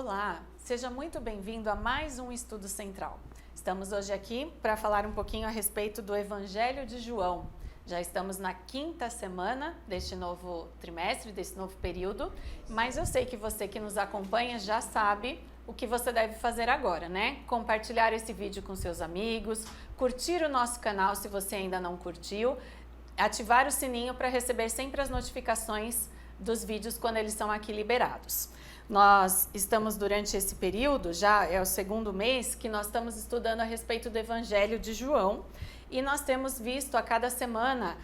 Olá, seja muito bem-vindo a mais um Estudo Central. Estamos hoje aqui para falar um pouquinho a respeito do Evangelho de João. Já estamos na 5ª semana deste novo trimestre, desse novo período, mas eu sei que você que nos acompanha já sabe o que você deve fazer agora, né? Compartilhar esse vídeo com seus amigos, curtir o nosso canal se você ainda não curtiu, ativar o sininho para receber sempre as notificações dos vídeos quando eles são aqui liberados. Nós estamos durante esse período, já é o 2º mês, que nós estamos estudando a respeito do Evangelho de João e nós temos visto a cada semana,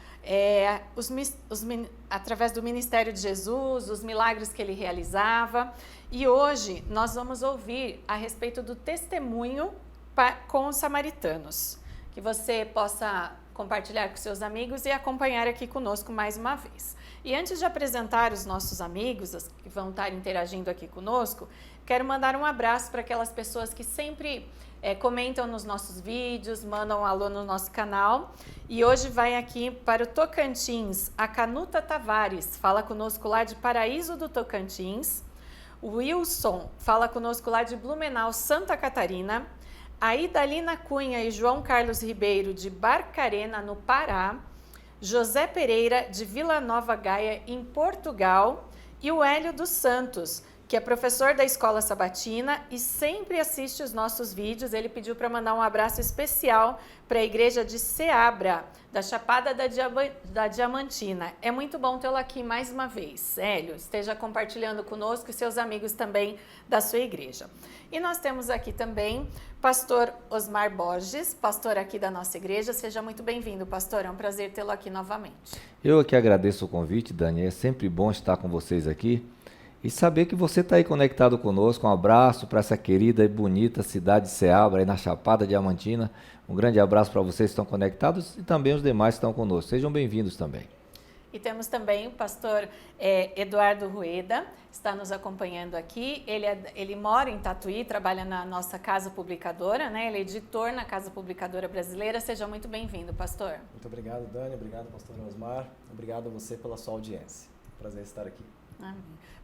através do ministério de Jesus, os milagres que ele realizava, e hoje nós vamos ouvir a respeito do testemunho com os samaritanos, que você possa compartilhar com seus amigos e acompanhar aqui conosco mais uma vez. E antes de apresentar os nossos amigos, os que vão estar interagindo aqui conosco, quero mandar um abraço para aquelas pessoas que sempre comentam nos nossos vídeos, mandam um alô no nosso canal. E hoje vai aqui para o Tocantins, a Canuta Tavares, fala conosco lá de Paraíso do Tocantins. O Wilson fala conosco lá de Blumenau, Santa Catarina. A Idalina Cunha e João Carlos Ribeiro, de Barcarena, no Pará. José Pereira, de Vila Nova Gaia, em Portugal. E o Hélio dos Santos, que é professor da Escola Sabatina e sempre assiste os nossos vídeos. Ele pediu para mandar um abraço especial para a igreja de Seabra, da Chapada da Diamantina. É muito bom tê-lo aqui mais uma vez. Hélio, esteja compartilhando conosco e seus amigos também da sua igreja. E nós temos aqui também pastor Osmar Borges, pastor aqui da nossa igreja. Seja muito bem-vindo, pastor. É um prazer tê-lo aqui novamente. Eu aqui agradeço o convite, Dani. É sempre bom estar com vocês aqui. E saber que você está aí conectado conosco. Um abraço para essa querida e bonita cidade de Seabra, aí na Chapada Diamantina. Um grande abraço para vocês que estão conectados e também os demais que estão conosco. Sejam bem-vindos também. E temos também o pastor Eduardo Rueda, está nos acompanhando aqui. Ele mora em Tatuí, trabalha na nossa Casa Publicadora, né? Ele é editor na Casa Publicadora Brasileira. Seja muito bem-vindo, pastor. Muito obrigado, Dani. Obrigado, pastor Osmar. Obrigado a você pela sua audiência. Prazer estar aqui. Amém.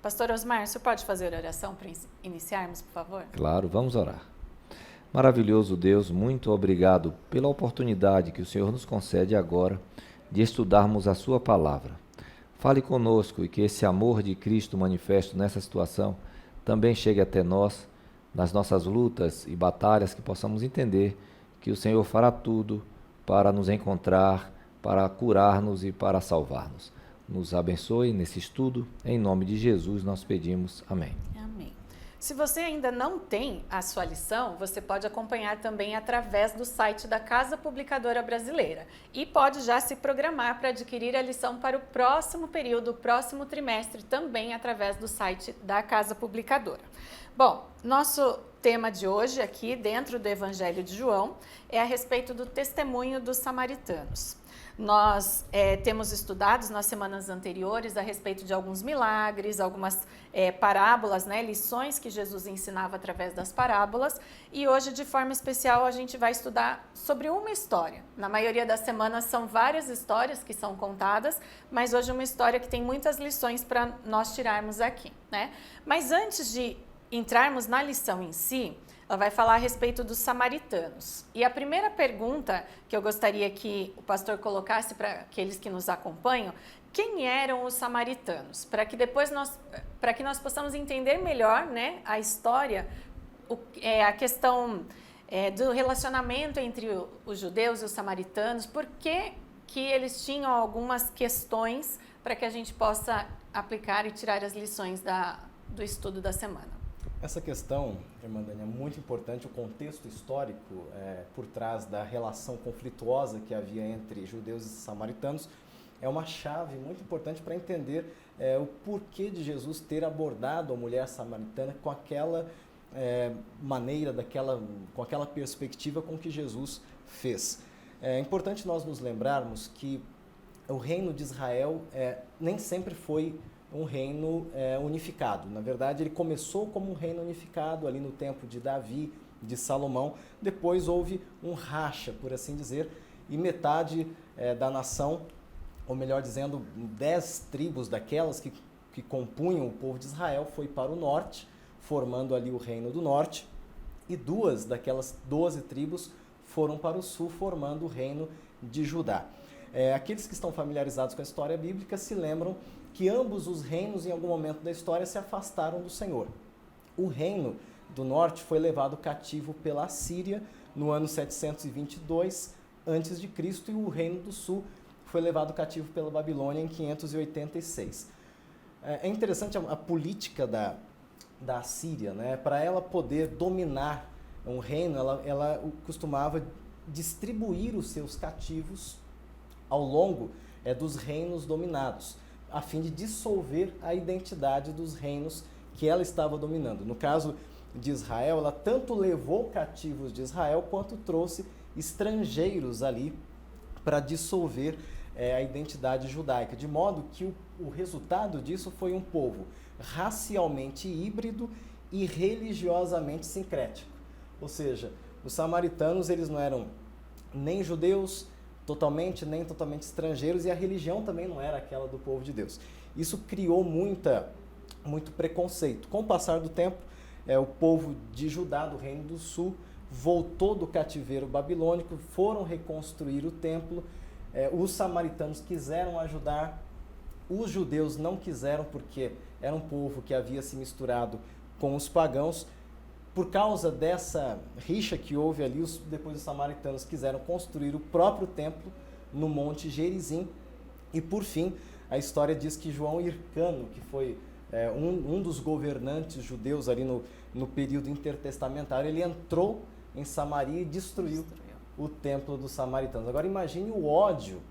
Pastor Osmar, o senhor pode fazer a oração para iniciarmos, por favor? Claro, vamos orar. Maravilhoso Deus, muito obrigado pela oportunidade que o Senhor nos concede agora de estudarmos a sua palavra. Fale conosco e que esse amor de Cristo manifesto nessa situação também chegue até nós, nas nossas lutas e batalhas, que possamos entender que o Senhor fará tudo para nos encontrar, para curar-nos e para salvar-nos. Nos abençoe nesse estudo. Em nome de Jesus nós pedimos. Amém. Amém. Se você ainda não tem a sua lição, você pode acompanhar também através do site da Casa Publicadora Brasileira e pode já se programar para adquirir a lição para o próximo período, o próximo trimestre, também através do site da Casa Publicadora. Bom, nosso tema de hoje aqui dentro do Evangelho de João é a respeito do testemunho dos samaritanos. Nós temos estudado nas semanas anteriores a respeito de alguns milagres, algumas parábolas, né, lições que Jesus ensinava através das parábolas, e hoje, de forma especial, a gente vai estudar sobre uma história. Na maioria das semanas são várias histórias que são contadas, mas hoje uma história que tem muitas lições para nós tirarmos aqui, né? Mas antes de entrarmos na lição em si, ela vai falar a respeito dos samaritanos. E a primeira pergunta que eu gostaria que o pastor colocasse para aqueles que nos acompanham, quem eram os samaritanos? Para que depois nós possamos entender melhor, né, a história, a questão do relacionamento entre os judeus e os samaritanos, por que eles tinham algumas questões para que a gente possa aplicar e tirar as lições do estudo da semana. Essa questão, irmã Dani, é muito importante, o contexto histórico por trás da relação conflituosa que havia entre judeus e samaritanos é uma chave muito importante para entender o porquê de Jesus ter abordado a mulher samaritana com aquela maneira, com aquela perspectiva com que Jesus fez. É importante nós nos lembrarmos que o reino de Israel nem sempre foi um reino unificado. Na verdade, ele começou como um reino unificado ali no tempo de Davi, de Salomão. Depois houve um racha, por assim dizer, e metade da nação, ou melhor dizendo, 10 tribos daquelas que compunham o povo de Israel foi para o norte, formando ali o Reino do Norte, e 2 daquelas 12 tribos foram para o sul, formando o Reino de Judá. Aqueles que estão familiarizados com a história bíblica se lembram que ambos os reinos, em algum momento da história, se afastaram do Senhor. O Reino do Norte foi levado cativo pela Assíria no ano 722 a.C. e o Reino do Sul foi levado cativo pela Babilônia em 586. É interessante a política da Assíria, né? Para ela poder dominar um reino, ela costumava distribuir os seus cativos ao longo dos reinos dominados, a fim de dissolver a identidade dos reinos que ela estava dominando. No caso de Israel, ela tanto levou cativos de Israel, quanto trouxe estrangeiros ali para dissolver a identidade judaica, de modo que o resultado disso foi um povo racialmente híbrido e religiosamente sincrético. Ou seja, os samaritanos, eles não eram nem judeus totalmente, nem totalmente estrangeiros, e a religião também não era aquela do povo de Deus. Isso criou muito preconceito. Com o passar do tempo, o povo de Judá, do Reino do Sul, voltou do cativeiro babilônico, foram reconstruir o templo. Os samaritanos quiseram ajudar, os judeus não quiseram, porque era um povo que havia se misturado com os pagãos. Por causa dessa rixa que houve ali, depois os samaritanos quiseram construir o próprio templo no Monte Gerizim. E por fim, a história diz que João Hircano, que foi um dos governantes judeus ali no período intertestamentário, ele entrou em Samaria e destruiu o templo dos samaritanos. Agora imagine o ódio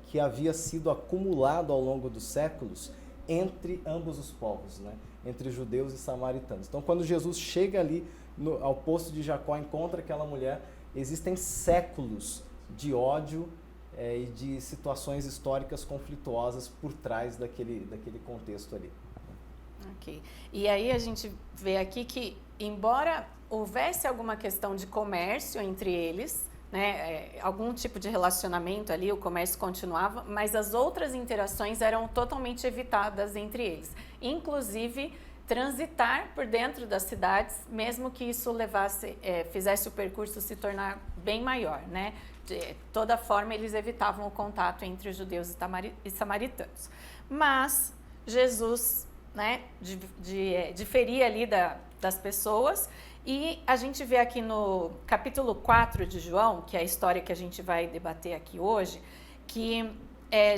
que havia sido acumulado ao longo dos séculos entre ambos os povos, né? Entre judeus e samaritanos. Então, quando Jesus chega ali ao poço de Jacó, encontra aquela mulher, existem séculos de ódio e de situações históricas conflituosas por trás daquele contexto ali. Ok. E aí a gente vê aqui que, embora houvesse alguma questão de comércio entre eles, né, algum tipo de relacionamento ali, o comércio continuava, mas as outras interações eram totalmente evitadas entre eles. Inclusive, transitar por dentro das cidades, mesmo que isso fizesse o percurso se tornar bem maior, né? De toda forma, eles evitavam o contato entre os judeus e samaritanos. Mas Jesus, né, diferia ali das pessoas. E a gente vê aqui no capítulo 4 de João, que é a história que a gente vai debater aqui hoje, que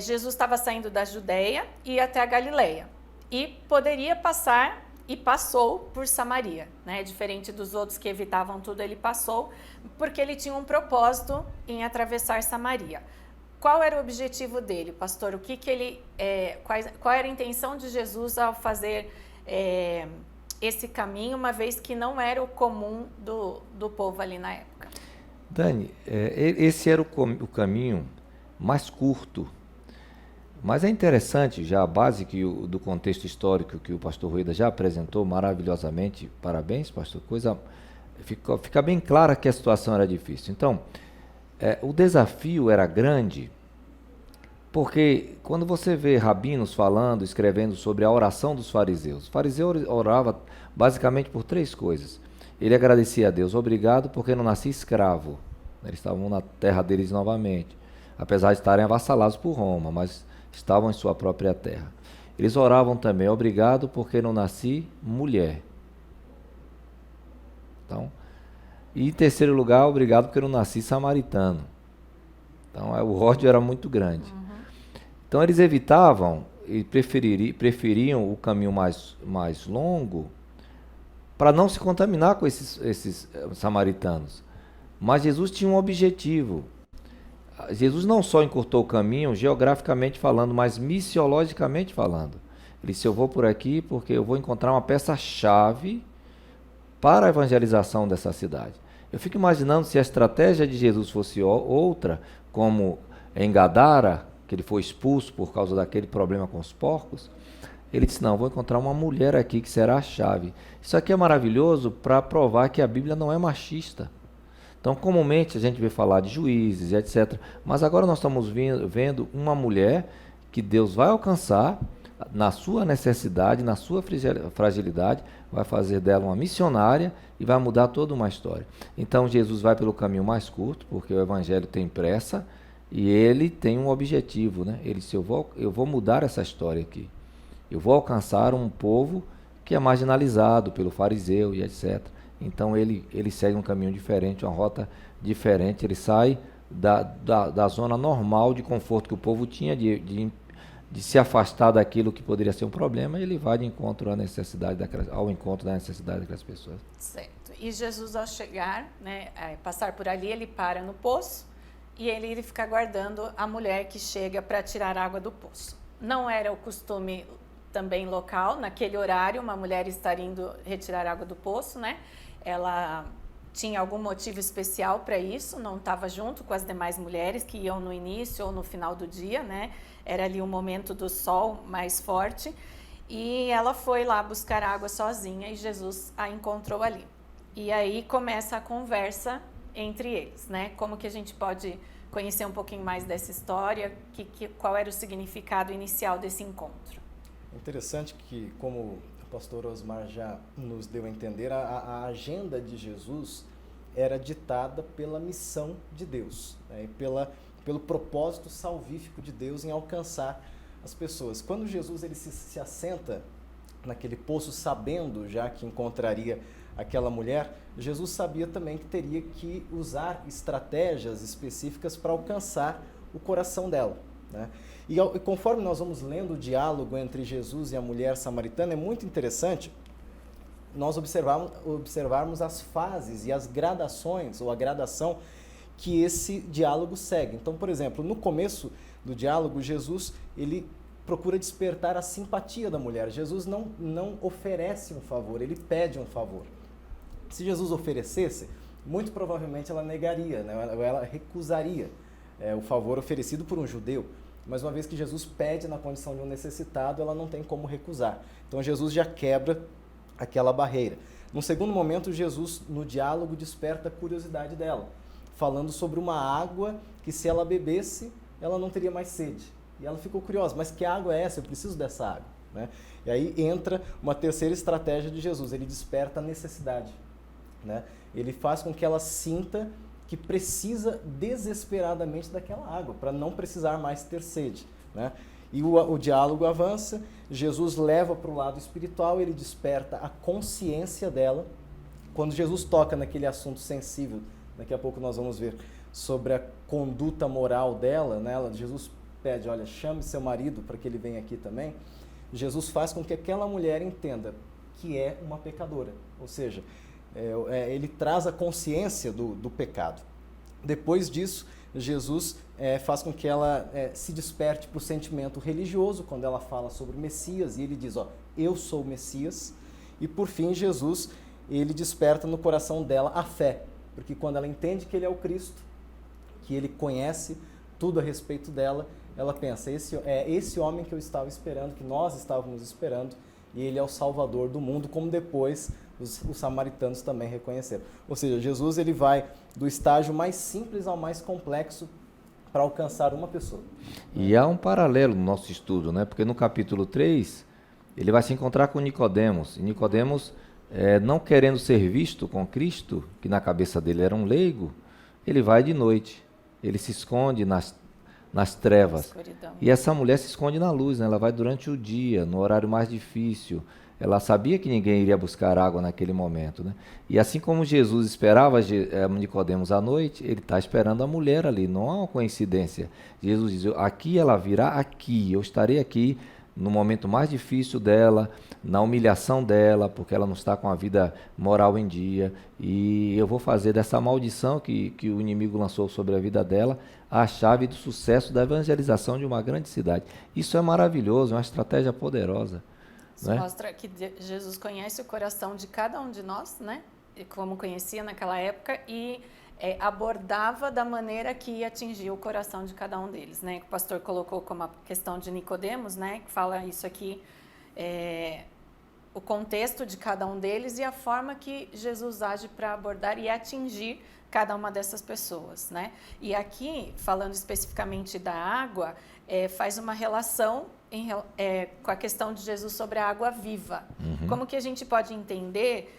Jesus estava saindo da Judeia e ia até a Galileia. E poderia passar, e passou por Samaria, né? Diferente dos outros que evitavam tudo, ele passou, porque ele tinha um propósito em atravessar Samaria. Qual era o objetivo dele, pastor? O que ele, qual era a intenção de Jesus ao fazer esse caminho, uma vez que não era o comum do povo ali na época? Dani, esse era o caminho mais curto, mas é interessante, já a base do contexto histórico que o pastor Rueda já apresentou maravilhosamente. Parabéns, pastor. Fica bem clara que a situação era difícil. Então, o desafio era grande, porque quando você vê rabinos falando, escrevendo sobre a oração dos fariseus, o fariseu orava basicamente por 3 coisas. Ele agradecia a Deus: obrigado porque não nasci escravo. Eles estavam na terra deles novamente, apesar de estarem avassalados por Roma, mas estavam em sua própria terra. Eles oravam também: obrigado porque não nasci mulher. Então, e em terceiro lugar, obrigado porque não nasci samaritano. Então, o ódio era muito grande. Então, eles evitavam e preferiam o caminho mais longo para não se contaminar com esses samaritanos. Mas Jesus tinha um objetivo. Jesus não só encurtou o caminho geograficamente falando, mas missiologicamente falando. Ele disse: eu vou por aqui porque eu vou encontrar uma peça-chave para a evangelização dessa cidade. Eu fico imaginando se a estratégia de Jesus fosse outra, como em Gadara, que ele foi expulso por causa daquele problema com os porcos. Ele disse: não, vou encontrar uma mulher aqui que será a chave. Isso aqui é maravilhoso para provar que a Bíblia não é machista. Então, comumente a gente vê falar de juízes e etc. Mas agora nós estamos vendo uma mulher que Deus vai alcançar na sua necessidade, na sua fragilidade, vai fazer dela uma missionária e vai mudar toda uma história. Então Jesus vai pelo caminho mais curto, porque o evangelho tem pressa e ele tem um objetivo, né? Ele disse, eu vou mudar essa história aqui. Eu vou alcançar um povo que é marginalizado pelo fariseu e etc. Então ele segue um caminho diferente, uma rota diferente, ele sai da zona normal de conforto que o povo tinha, de se afastar daquilo que poderia ser um problema, e ele vai ao encontro da necessidade daquelas pessoas. Certo. E Jesus, ao chegar, né, passar por ali, ele para no poço e ele fica aguardando a mulher que chega para tirar água do poço. Não era o costume também local, naquele horário, uma mulher estar indo retirar água do poço, né? Ela tinha algum motivo especial para isso, não estava junto com as demais mulheres que iam no início ou no final do dia, né? Era ali o momento do sol mais forte, e ela foi lá buscar água sozinha e Jesus a encontrou ali. E aí começa a conversa entre eles, né? Como que a gente pode conhecer um pouquinho mais dessa história, qual era o significado inicial desse encontro? Interessante que, como o pastor Osmar já nos deu a entender, a agenda de Jesus era ditada pela missão de Deus, né, e pelo propósito salvífico de Deus em alcançar as pessoas. Quando Jesus ele se assenta naquele poço, sabendo já que encontraria aquela mulher, Jesus sabia também que teria que usar estratégias específicas para alcançar o coração dela, né? E conforme nós vamos lendo o diálogo entre Jesus e a mulher samaritana, é muito interessante nós observarmos as fases e as gradações, ou a gradação que esse diálogo segue. Então, por exemplo, no começo do diálogo, Jesus ele procura despertar a simpatia da mulher. Jesus não oferece um favor, ele pede um favor. Se Jesus oferecesse, muito provavelmente ela negaria, né? Ela recusaria o favor oferecido por um judeu. Mas uma vez que Jesus pede na condição de um necessitado, ela não tem como recusar. Então Jesus já quebra aquela barreira. Num segundo momento, Jesus, no diálogo, desperta a curiosidade dela, falando sobre uma água que, se ela bebesse, ela não teria mais sede. E ela ficou curiosa, mas que água é essa? Eu preciso dessa água, né? E aí entra uma terceira estratégia de Jesus, ele desperta a necessidade, né? Ele faz com que ela sinta que precisa desesperadamente daquela água, para não precisar mais ter sede, né? E o diálogo avança, Jesus leva para o lado espiritual, ele desperta a consciência dela. Quando Jesus toca naquele assunto sensível, daqui a pouco nós vamos ver sobre a conduta moral dela, né? Jesus pede, olha, chame seu marido para que ele venha aqui também. Jesus faz com que aquela mulher entenda que é uma pecadora, ou seja, ele traz a consciência do pecado. Depois disso, Jesus faz com que ela se desperte para o sentimento religioso, quando ela fala sobre o Messias, e ele diz, ó, eu sou o Messias. E por fim, Jesus, ele desperta no coração dela a fé, porque quando ela entende que ele é o Cristo, que ele conhece tudo a respeito dela, ela pensa, esse homem que eu estava esperando, que nós estávamos esperando, e ele é o Salvador do mundo, como depois os samaritanos também reconheceram. Ou seja, Jesus ele vai do estágio mais simples ao mais complexo para alcançar uma pessoa. E há um paralelo no nosso estudo, né? Porque no capítulo 3, ele vai se encontrar com Nicodemos. E Nicodemos, não querendo ser visto com Cristo, que na cabeça dele era um leigo, ele vai de noite. Ele se esconde nas trevas. E essa mulher se esconde na luz, né? Ela vai durante o dia, no horário mais difícil. Ela sabia que ninguém iria buscar água naquele momento, né? E assim como Jesus esperava Nicodemos à noite, ele está esperando a mulher ali, não há uma coincidência. Jesus diz, aqui ela virá, aqui, eu estarei aqui no momento mais difícil dela, na humilhação dela, porque ela não está com a vida moral em dia, e eu vou fazer dessa maldição que o inimigo lançou sobre a vida dela a chave do sucesso da evangelização de uma grande cidade. Isso é maravilhoso, é uma estratégia poderosa. Isso mostra que Jesus conhece o coração de cada um de nós, né? Como conhecia naquela época, e abordava da maneira que ia atingir o coração de cada um deles, né? O pastor colocou como a questão de Nicodemos, né? Que fala isso aqui, o contexto de cada um deles e a forma que Jesus age para abordar e atingir cada uma dessas pessoas, né? E aqui, falando especificamente da água, faz uma relação com a questão de Jesus sobre a água viva. Como que a gente pode entender?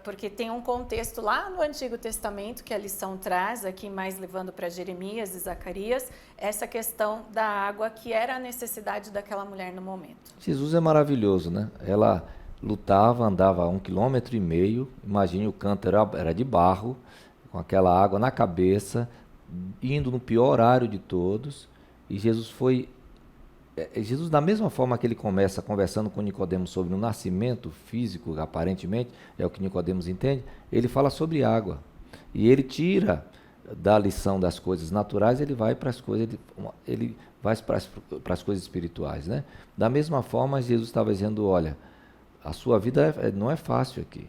Porque tem um contexto lá no Antigo Testamento que a lição traz, aqui mais levando para Jeremias e Zacarias, essa questão da água que era a necessidade daquela mulher no momento. Jesus é maravilhoso, né? Ela lutava, andava 1,5 km, imagine, o canto era de barro, com aquela água na cabeça, indo no pior horário de todos, e Jesus, da mesma forma que ele começa conversando com Nicodemos sobre o nascimento físico, aparentemente, é o que Nicodemos entende, ele fala sobre água, e ele tira da lição das coisas naturais, ele vai para as coisas, ele vai para as coisas espirituais, né? Da mesma forma, Jesus estava dizendo, olha, a sua vida não é fácil aqui,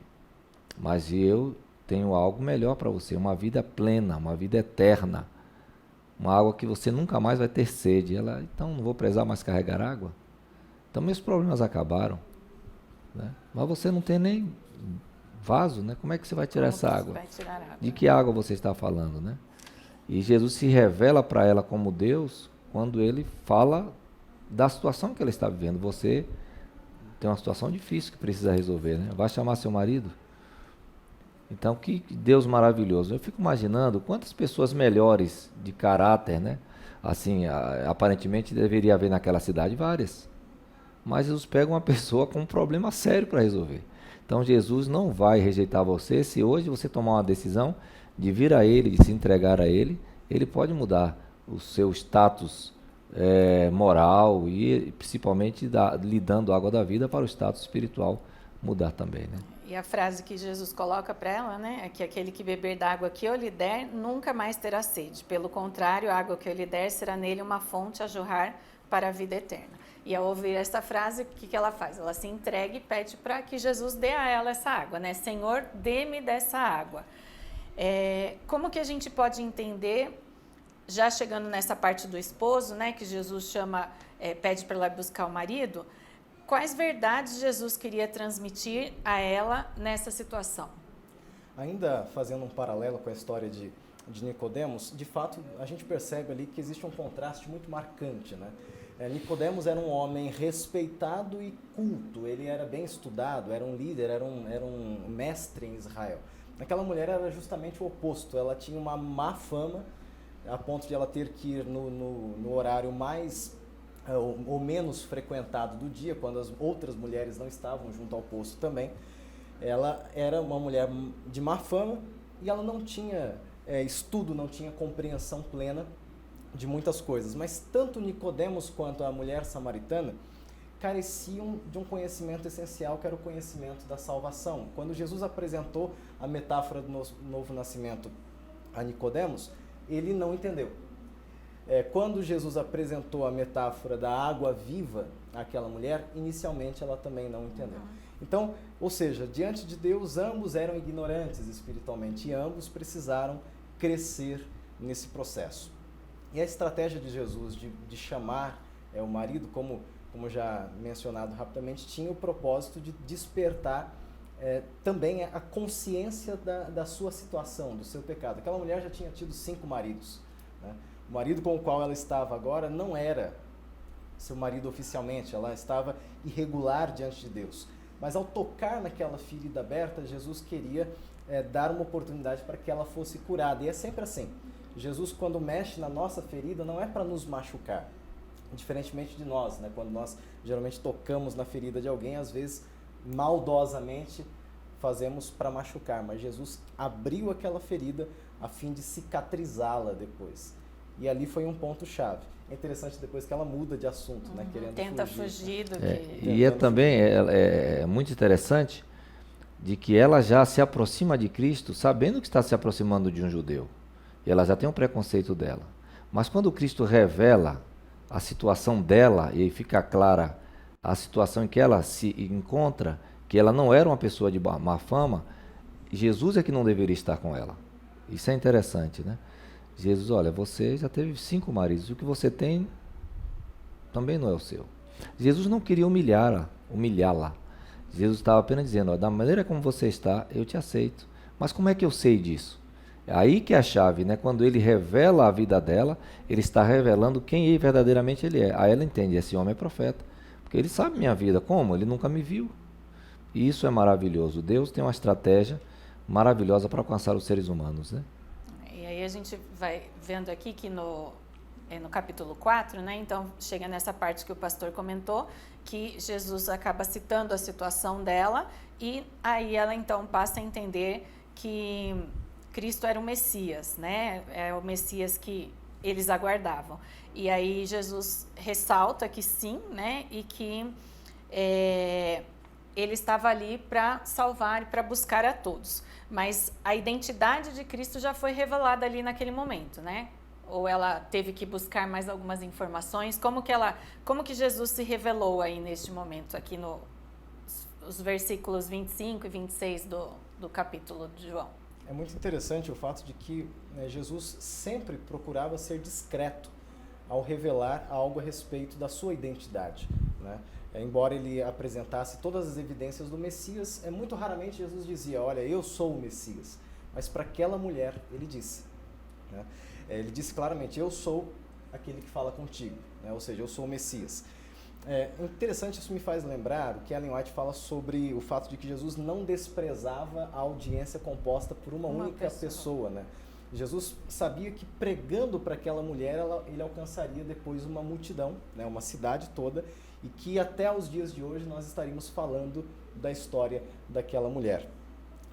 mas eu tenho algo melhor para você, uma vida plena, uma vida eterna, uma água que você nunca mais vai ter sede. Ela, então não vou precisar mais carregar água? Então meus problemas acabaram, né? Mas você não tem nem vaso, né? Como é que você vai tirar essa água? De que água você está falando, né? E Jesus se revela para ela como Deus quando ele fala da situação que ela está vivendo. Você tem uma situação difícil que precisa resolver, né? Vai chamar seu marido? Então, que Deus maravilhoso. Eu fico imaginando quantas pessoas melhores de caráter, né? Assim, aparentemente deveria haver naquela cidade várias. Mas Jesus pega uma pessoa com um problema sério para resolver. Então, Jesus não vai rejeitar você. Se hoje você tomar uma decisão de vir a Ele, de se entregar a Ele, Ele pode mudar o seu status moral e principalmente lhe dando a água da vida para o status espiritual mudar também, né? E a frase que Jesus coloca para ela, né, é que aquele que beber da água que eu lhe der, nunca mais terá sede. Pelo contrário, a água que eu lhe der será nele uma fonte a jorrar para a vida eterna. E ao ouvir essa frase, o que ela faz? Ela se entrega e pede para que Jesus dê a ela essa água, né? Senhor, dê-me dessa água. Como que a gente pode entender, já chegando nessa parte do esposo, né, que Jesus pede para ela buscar o marido, quais verdades Jesus queria transmitir a ela nessa situação? Ainda fazendo um paralelo com a história de Nicodemos, de fato a gente percebe ali que existe um contraste muito marcante, né? Nicodemos era um homem respeitado e culto, ele era bem estudado, era um líder, era um mestre em Israel. Aquela mulher era justamente o oposto, ela tinha uma má fama, a ponto de ela ter que ir no horário mais ou menos frequentado do dia, quando as outras mulheres não estavam junto ao poço também. Ela era uma mulher de má fama e ela não tinha estudo, não tinha compreensão plena de muitas coisas. Mas tanto Nicodemos quanto a mulher samaritana careciam de um conhecimento essencial, que era o conhecimento da salvação. Quando Jesus apresentou a metáfora do novo nascimento a Nicodemos, ele não entendeu. Quando Jesus apresentou a metáfora da água viva àquela mulher, inicialmente ela também não entendeu. Então, ou seja, diante de Deus, ambos eram ignorantes espiritualmente e ambos precisaram crescer nesse processo. E a estratégia de Jesus de chamar o marido, como já mencionado rapidamente, tinha o propósito de despertar também a consciência da sua situação, do seu pecado. Aquela mulher já tinha tido 5 maridos, né? O marido com o qual ela estava agora não era seu marido oficialmente, ela estava irregular diante de Deus. Mas ao tocar naquela ferida aberta, Jesus queria dar uma oportunidade para que ela fosse curada. E é sempre assim. Jesus, quando mexe na nossa ferida, não é para nos machucar. Diferentemente de nós, né? Quando nós geralmente tocamos na ferida de alguém, às vezes maldosamente fazemos para machucar. Mas Jesus abriu aquela ferida a fim de cicatrizá-la depois. E ali foi um ponto-chave. É interessante depois que ela muda de assunto, né? Querendo tenta fugir do que... E também é muito interessante de que ela já se aproxima de Cristo sabendo que está se aproximando de um judeu. E ela já tem um preconceito dela. Mas quando Cristo revela a situação dela e fica clara a situação em que ela se encontra, que ela não era uma pessoa de má fama, Jesus é que não deveria estar com ela. Isso é interessante, né? Jesus, olha, você já teve 5 maridos, o que você tem também não é o seu. Jesus não queria humilhá-la. Jesus estava apenas dizendo, da maneira como você está, eu te aceito. Mas como é que eu sei disso? É aí que é a chave, né? Quando ele revela a vida dela, ele está revelando quem verdadeiramente ele é. Aí ela entende, esse homem é profeta. Porque ele sabe minha vida. Como? Ele nunca me viu. E isso é maravilhoso. Deus tem uma estratégia maravilhosa para alcançar os seres humanos, né? E aí a gente vai vendo aqui que no capítulo 4, né? Então chega nessa parte que o pastor comentou, que Jesus acaba citando a situação dela, e aí ela então passa a entender que Cristo era o Messias, né? É o Messias que eles aguardavam. E aí Jesus ressalta que sim, né? E que ele estava ali para salvar e para buscar a todos. Mas a identidade de Cristo já foi revelada ali naquele momento, né? Ou ela teve que buscar mais algumas informações? Como que Jesus se revelou aí neste momento, aqui os versículos 25 e 26 do capítulo de João? É muito interessante o fato de que Jesus sempre procurava ser discreto ao revelar algo a respeito da sua identidade, né? Embora ele apresentasse todas as evidências do Messias, muito raramente Jesus dizia, olha, eu sou o Messias. Mas para aquela mulher, ele disse, né? Ele disse claramente, eu sou aquele que fala contigo, né? Ou seja, eu sou o Messias. Interessante, isso me faz lembrar o que Ellen White fala sobre o fato de que Jesus não desprezava a audiência composta por uma única pessoa, né? Jesus sabia que pregando para aquela mulher, ele alcançaria depois uma multidão, né? Uma cidade toda, e que até os dias de hoje nós estaríamos falando da história daquela mulher.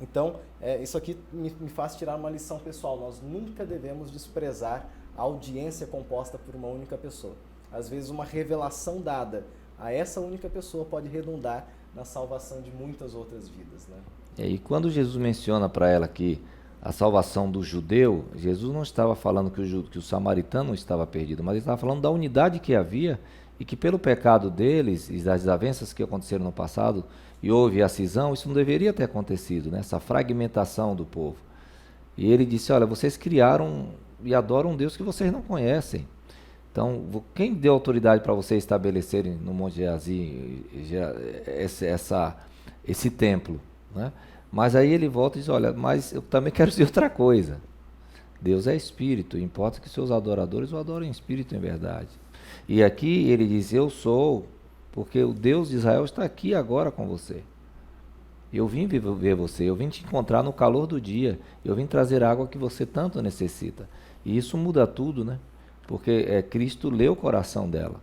Então, isso aqui me faz tirar uma lição pessoal. Nós nunca devemos desprezar a audiência composta por uma única pessoa. Às vezes, uma revelação dada a essa única pessoa pode redundar na salvação de muitas outras vidas, né? E quando Jesus menciona para ela que a salvação do judeu, Jesus não estava falando que o samaritano estava perdido, mas ele estava falando da unidade que havia e que pelo pecado deles e das desavenças que aconteceram no passado, e houve a cisão, isso não deveria ter acontecido, né? Essa fragmentação do povo. E ele disse, olha, vocês criaram e adoram um Deus que vocês não conhecem. Então, quem deu autoridade para vocês estabelecerem no Monte Geazim esse templo, né? Mas aí ele volta e diz, olha, mas eu também quero dizer outra coisa. Deus é espírito, importa que seus adoradores o adorem em espírito e em verdade. E aqui ele diz, eu sou, porque o Deus de Israel está aqui agora com você. Eu vim ver você, eu vim te encontrar no calor do dia, eu vim trazer a água que você tanto necessita. E isso muda tudo, né? Porque Cristo lê o coração dela.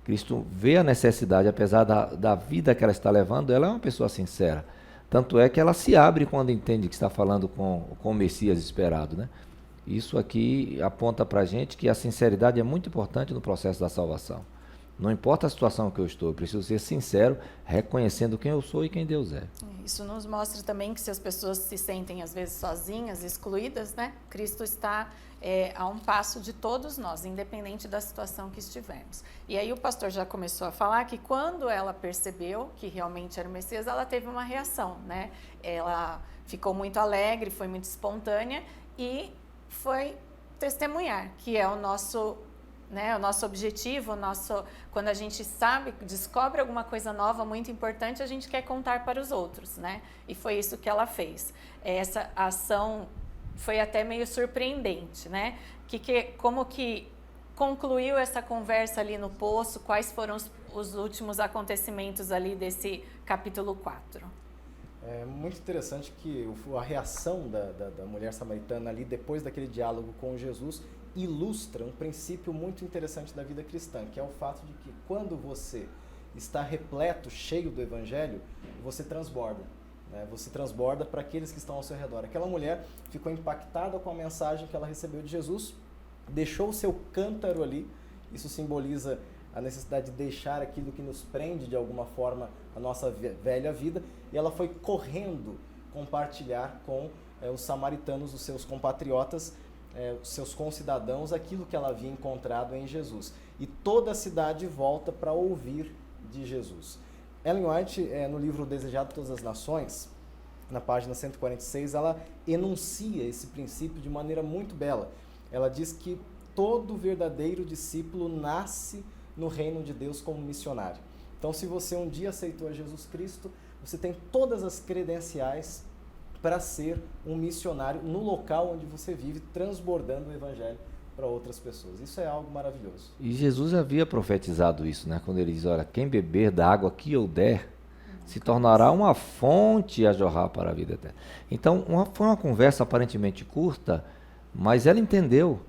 Cristo vê a necessidade, apesar da vida que ela está levando, ela é uma pessoa sincera. Tanto é que ela se abre quando entende que está falando com o Messias esperado, né? Isso aqui aponta para a gente que a sinceridade é muito importante no processo da salvação. Não importa a situação que eu estou, eu preciso ser sincero, reconhecendo quem eu sou e quem Deus é. Isso nos mostra também que se as pessoas se sentem às vezes sozinhas, excluídas, né? Cristo está a um passo de todos nós, independente da situação que estivermos. E aí o pastor já começou a falar que quando ela percebeu que realmente era o Messias, ela teve uma reação, né? Ela ficou muito alegre, foi muito espontânea e foi testemunhar, que é o nosso objetivo, quando a gente descobre alguma coisa nova, muito importante, a gente quer contar para os outros, né? E foi isso que ela fez. Essa ação foi até meio surpreendente, né? Como que concluiu essa conversa ali no poço, quais foram os últimos acontecimentos ali desse capítulo 4? É muito interessante que a reação da mulher samaritana ali, depois daquele diálogo com Jesus, ilustra um princípio muito interessante da vida cristã, que é o fato de que quando você está repleto, cheio do Evangelho, você transborda, né? Você transborda para aqueles que estão ao seu redor. Aquela mulher ficou impactada com a mensagem que ela recebeu de Jesus, deixou o seu cântaro ali, isso simboliza a necessidade de deixar aquilo que nos prende de alguma forma a nossa velha vida, e ela foi correndo compartilhar com os samaritanos, os seus compatriotas, os seus concidadãos, aquilo que ela havia encontrado em Jesus. E toda a cidade volta para ouvir de Jesus. Ellen White, no livro Desejado de Todas as Nações, na página 146, ela enuncia esse princípio de maneira muito bela. Ela diz que todo verdadeiro discípulo nasce no reino de Deus como missionário. Então, se você um dia aceitou a Jesus Cristo, você tem todas as credenciais para ser um missionário no local onde você vive, transbordando o evangelho para outras pessoas. Isso é algo maravilhoso. E Jesus havia profetizado isso, né? Quando ele diz, olha, quem beber da água que eu der, se tornará uma fonte a jorrar para a vida eterna. Então, foi uma conversa aparentemente curta, mas ela entendeu.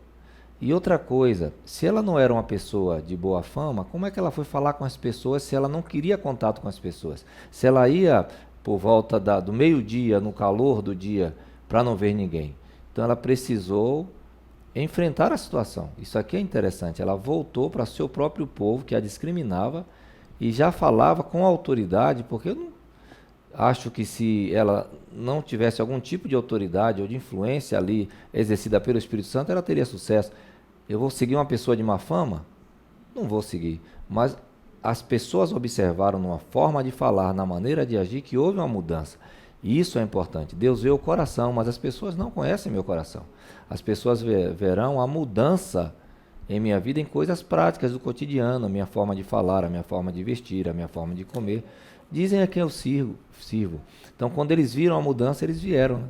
E outra coisa, se ela não era uma pessoa de boa fama, como é que ela foi falar com as pessoas se ela não queria contato com as pessoas? Se ela ia por volta do meio-dia, no calor do dia, para não ver ninguém. Então ela precisou enfrentar a situação. Isso aqui é interessante. Ela voltou para o seu próprio povo, que a discriminava, e já falava com autoridade, porque eu não acho que se ela não tivesse algum tipo de autoridade ou de influência ali exercida pelo Espírito Santo, ela teria sucesso. Eu vou seguir uma pessoa de má fama? Não vou seguir. Mas as pessoas observaram numa forma de falar, na maneira de agir, que houve uma mudança. E isso é importante. Deus vê o coração, mas as pessoas não conhecem meu coração. As pessoas verão a mudança em minha vida em coisas práticas do cotidiano, a minha forma de falar, a minha forma de vestir, a minha forma de comer. Dizem a quem eu sirvo. Então, quando eles viram a mudança, eles vieram, né?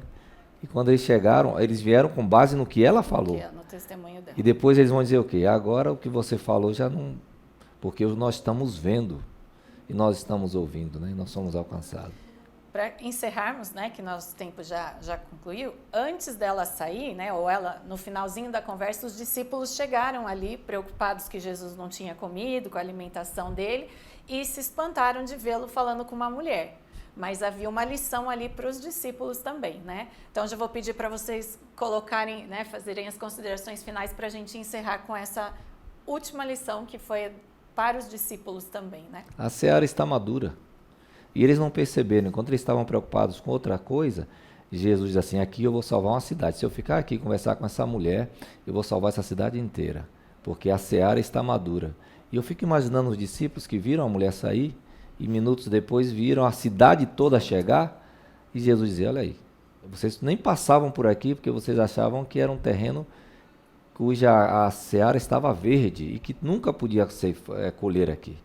E quando eles chegaram, eles vieram com base no que ela falou. No testemunho dela. E depois eles vão dizer o quê? Agora o que você falou já não... Porque nós estamos vendo e nós estamos ouvindo, né? E nós somos alcançados. Para encerrarmos, né, que nosso tempo já concluiu, antes dela sair, né, ou ela, no finalzinho da conversa, os discípulos chegaram ali, preocupados que Jesus não tinha comido, com a alimentação dele, e se espantaram de vê-lo falando com uma mulher. Mas havia uma lição ali para os discípulos também, né? Então, já vou pedir para vocês colocarem, né, fazerem as considerações finais para a gente encerrar com essa última lição que foi para os discípulos também, né? A seara está madura. E eles não perceberam. Enquanto eles estavam preocupados com outra coisa, Jesus diz assim, aqui eu vou salvar uma cidade. Se eu ficar aqui e conversar com essa mulher, eu vou salvar essa cidade inteira. Porque a seara está madura. E eu fico imaginando os discípulos que viram a mulher sair, e minutos depois viram a cidade toda chegar, e Jesus dizia, olha aí, vocês nem passavam por aqui porque vocês achavam que era um terreno cuja a seara estava verde e que nunca podia ser colher aqui.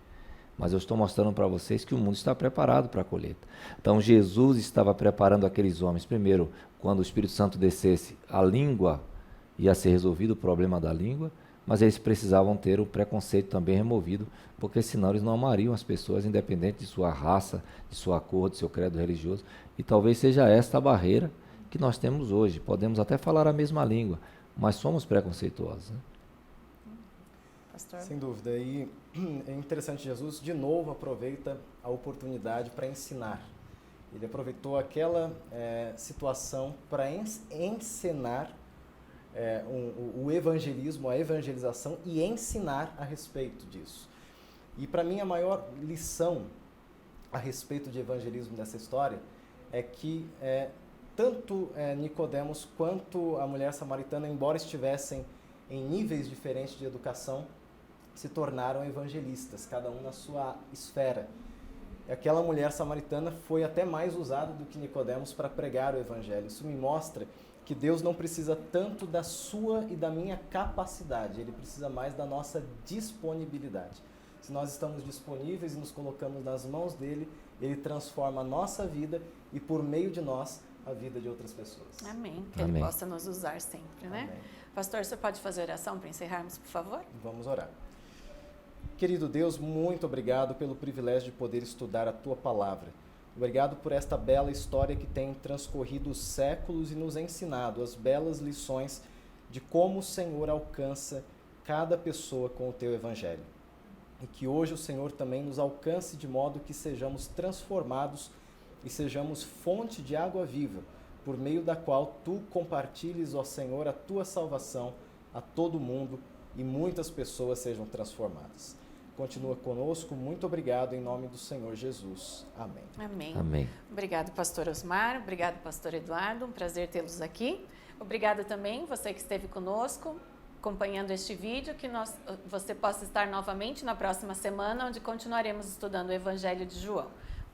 Mas eu estou mostrando para vocês que o mundo está preparado para a colheita. Então Jesus estava preparando aqueles homens. Primeiro, quando o Espírito Santo descesse, a língua ia ser resolvido, o problema da língua, mas eles precisavam ter o preconceito também removido, porque senão eles não amariam as pessoas, independente de sua raça, de sua cor, de seu credo religioso. E talvez seja esta a barreira que nós temos hoje. Podemos até falar a mesma língua, mas somos preconceituosos, né? Pastor? Sem dúvida. E é interessante, Jesus de novo aproveita a oportunidade para ensinar. Ele aproveitou aquela situação para ensinar o evangelismo, a evangelização e ensinar a respeito disso. E para mim a maior lição a respeito de evangelismo dessa história é que tanto Nicodemos quanto a mulher samaritana, embora estivessem em níveis diferentes de educação, se tornaram evangelistas, cada um na sua esfera. Aquela mulher samaritana foi até mais usada do que Nicodemos para pregar o evangelho. Isso me mostra que Deus não precisa tanto da sua e da minha capacidade, Ele precisa mais da nossa disponibilidade. Se nós estamos disponíveis e nos colocamos nas mãos dEle, Ele transforma a nossa vida e, por meio de nós, a vida de outras pessoas. Amém. Que Amém. Ele possa nos usar sempre, né? Amém. Pastor, você pode fazer oração para encerrarmos, por favor? Vamos orar. Querido Deus, muito obrigado pelo privilégio de poder estudar a Tua Palavra. Obrigado por esta bela história que tem transcorrido os séculos e nos ensinado as belas lições de como o Senhor alcança cada pessoa com o Teu Evangelho. E que hoje o Senhor também nos alcance de modo que sejamos transformados e sejamos fonte de água viva, por meio da qual Tu compartilhes, ó Senhor, a Tua salvação a todo mundo e muitas pessoas sejam transformadas. Continua conosco, muito obrigado em nome do Senhor Jesus. Amém. Amém. Amém. Obrigado, pastor Osmar. Obrigado, pastor Eduardo. Um prazer tê-los aqui. Obrigada também você que esteve conosco, acompanhando este vídeo, que você possa estar novamente na próxima semana, onde continuaremos estudando o Evangelho de João.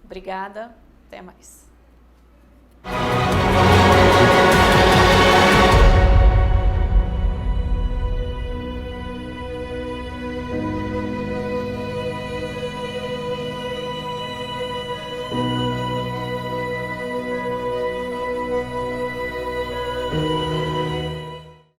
Obrigada. Até mais. Amém.